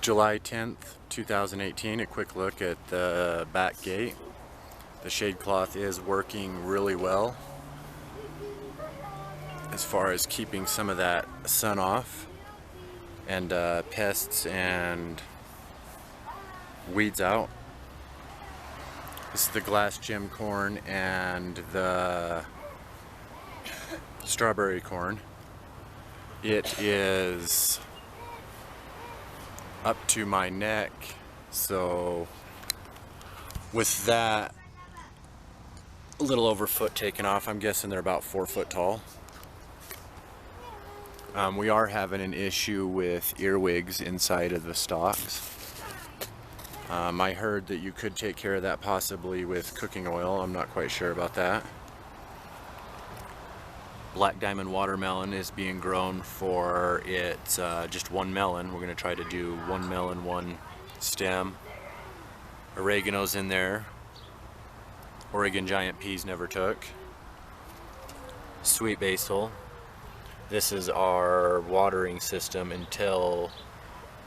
July 10th, 2018, a quick look at the back gate. The shade cloth is working really well as far as keeping some of that sun off and pests and weeds out. This is the glass gem corn and the strawberry corn. It is up to my neck, so with that a little over foot taken off, I'm guessing they're about 4 foot tall. We are having an issue with earwigs inside of the stalks. I heard that you could take care of that possibly with cooking oil. I'm not quite sure about that. Black Diamond watermelon is being grown for its just one melon. We're going to try to do one melon, one stem. Oregano's in there. Oregon giant peas never took. Sweet basil. This is our watering system until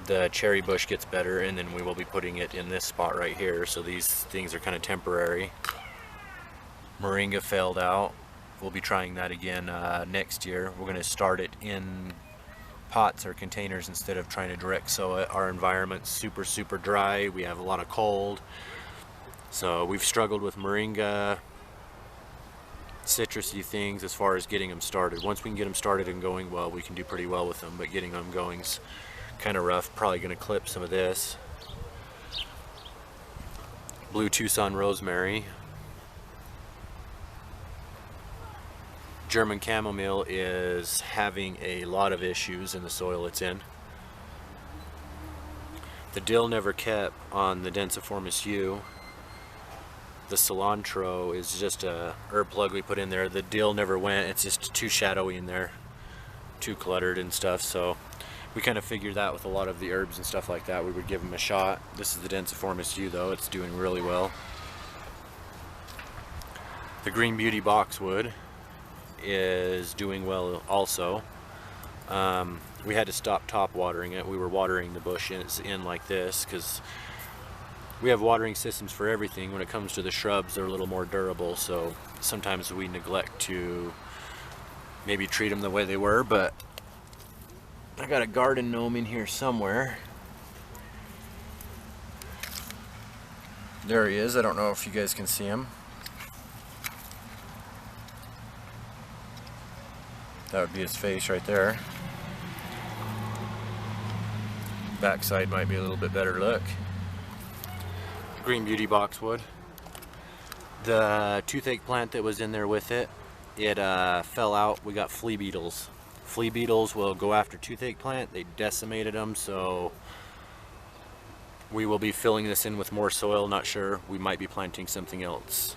the cherry bush gets better, and then we will be putting it in this spot right here. So these things are kind of temporary. Moringa failed out. We'll be trying that again next year. We're going to start it in pots or containers instead of trying to direct sow it. Our environment's super dry. We have a lot of cold. So we've struggled with moringa, citrusy things as far as getting them started. Once we can get them started and going well, we can do pretty well with them, but getting them going's kind of rough. Probably going to clip some of this. Blue Tucson rosemary. German chamomile is having a lot of issues in the soil it's in. The dill never kept on the Densiformis U. The cilantro is just a herb plug we put in there. The dill never went. It's just too shadowy in there, too cluttered and stuff. So we kind of figured that with a lot of the herbs and stuff like that, we would give them a shot. This is the Densiformis U though. It's doing really well. The Green Beauty boxwood is doing well also. We had to stop top watering it. We were watering the bushes in like this because we have watering systems for everything. When it comes to the shrubs, they're a little more durable, so sometimes we neglect to maybe treat them the way they were. But I got a garden gnome in here somewhere. There he is. I don't know if you guys can see him. That would be his face right there. Backside might be a little bit better look. Green Beauty boxwood. The toothache plant that was in there with it, it fell out. We got flea beetles. Flea beetles will go after toothache plant. They decimated them, so we will be filling this in with more soil. Not sure. We might be planting something else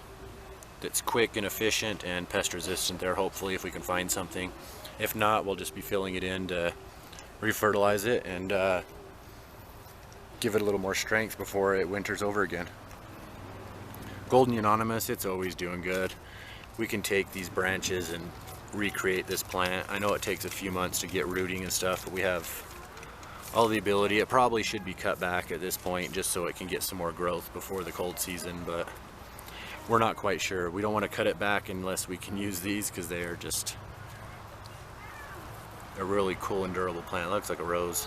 that's quick and efficient and pest resistant there, hopefully, if we can find something. If not, we'll just be filling it in to refertilize it and give it a little more strength before it winters over again. Golden Euonymus, it's always doing good. We can take these branches and recreate this plant. I know it takes a few months to get rooting and stuff, but we have all the ability. It probably should be cut back at this point just so it can get some more growth before the cold season, but we're not quite sure. We don't want to cut it back unless we can use these because they are just a really cool and durable plant. It looks like a rose.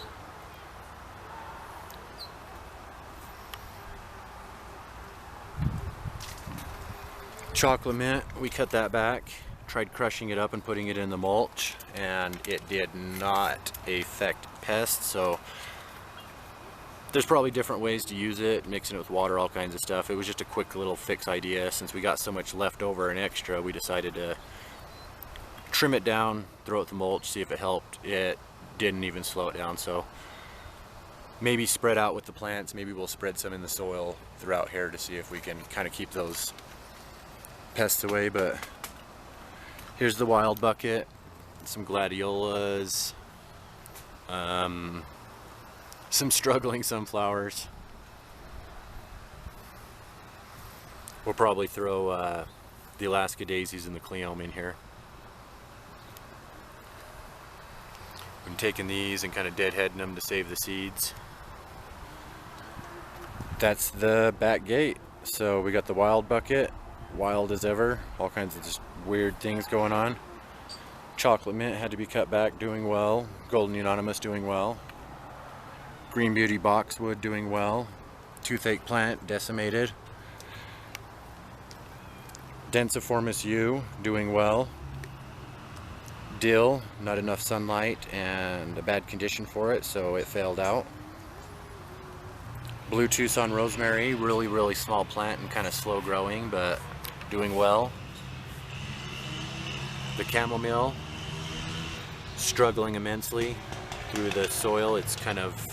Chocolate mint, we cut that back, tried crushing it up and putting it in the mulch, and it did not affect pests. So there's probably different ways to use it, mixing it with water, all kinds of stuff. It was just a quick little fix idea. Since we got so much left over and extra, we decided to trim it down, throw it in the mulch, see if it helped. It didn't even slow it down. So maybe spread out with the plants. Maybe we'll spread some in the soil throughout here to see if we can kind of keep those pests away. But here's the wild bucket, some gladiolas, some struggling sunflowers. We'll probably throw the Alaska daisies and the cleome in here. I'm taking these and kind of deadheading them to save the seeds. That's the back gate. So we got the wild bucket, wild as ever, all kinds of just weird things going on. Chocolate mint had to be cut back, doing well. Golden Unanimous doing well. Green Beauty Boxwood doing well. Toothache plant decimated. Densiformis U doing well. Dill, not enough sunlight and a bad condition for it, so it failed out. Blue Tucson rosemary, really small plant and kind of slow growing, but doing well. The chamomile, struggling immensely through the soil. It's kind of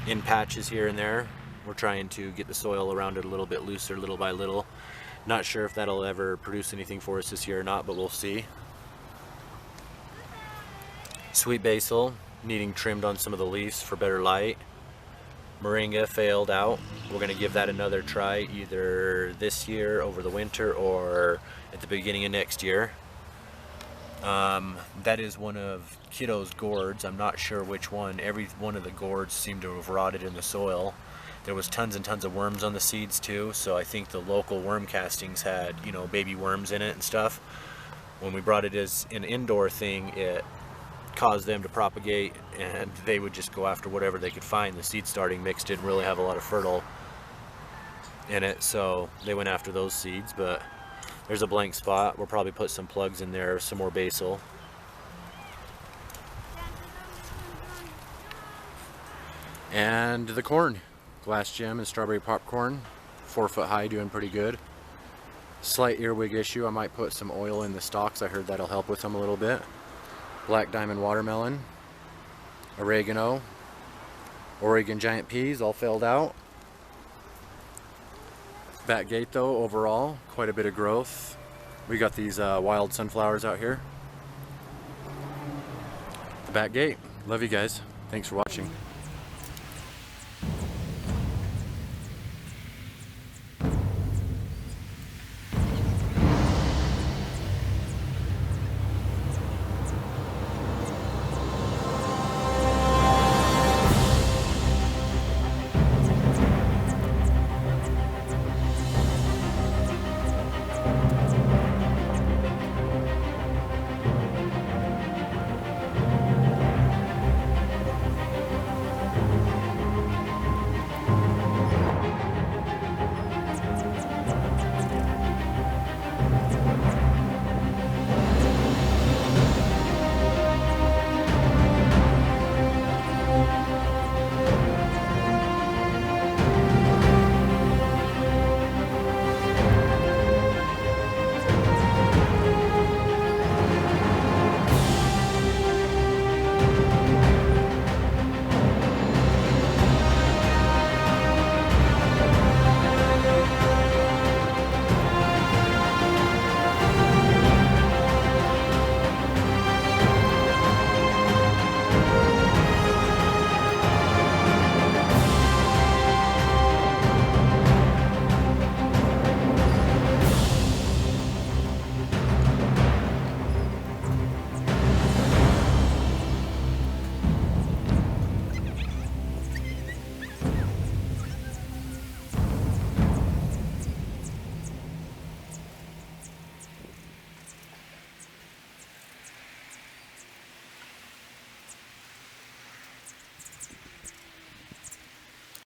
in patches here and there. We're trying to get the soil around it a little bit looser, little by little. Not sure if that'll ever produce anything for us this year or not, but we'll see. Sweet basil, needing trimmed on some of the leaves for better light. Moringa failed out. We're going to give that another try either this year over the winter or at the beginning of next year. That is one of Kiddo's gourds. I'm not sure which one. Every one of the gourds seemed to have rotted in the soil. There was tons and tons of worms on the seeds too, so I think the local worm castings had, you know, baby worms in it and stuff. When we brought it as an indoor thing, it caused them to propagate, and they would just go after whatever they could find. The seed starting mix didn't really have a lot of fertile in it, so they went after those seeds. But there's a blank spot. We'll probably put some plugs in there, some more basil. And the corn, glass gem and strawberry popcorn, 4 foot high, doing pretty good. Slight earwig issue. I might put some oil in the stalks. I heard that'll help with them a little bit. Black diamond watermelon, oregano, Oregon giant peas all failed out. Back gate though, overall, quite a bit of growth. We got these wild sunflowers out here. The back gate. Love you guys. Thanks for watching.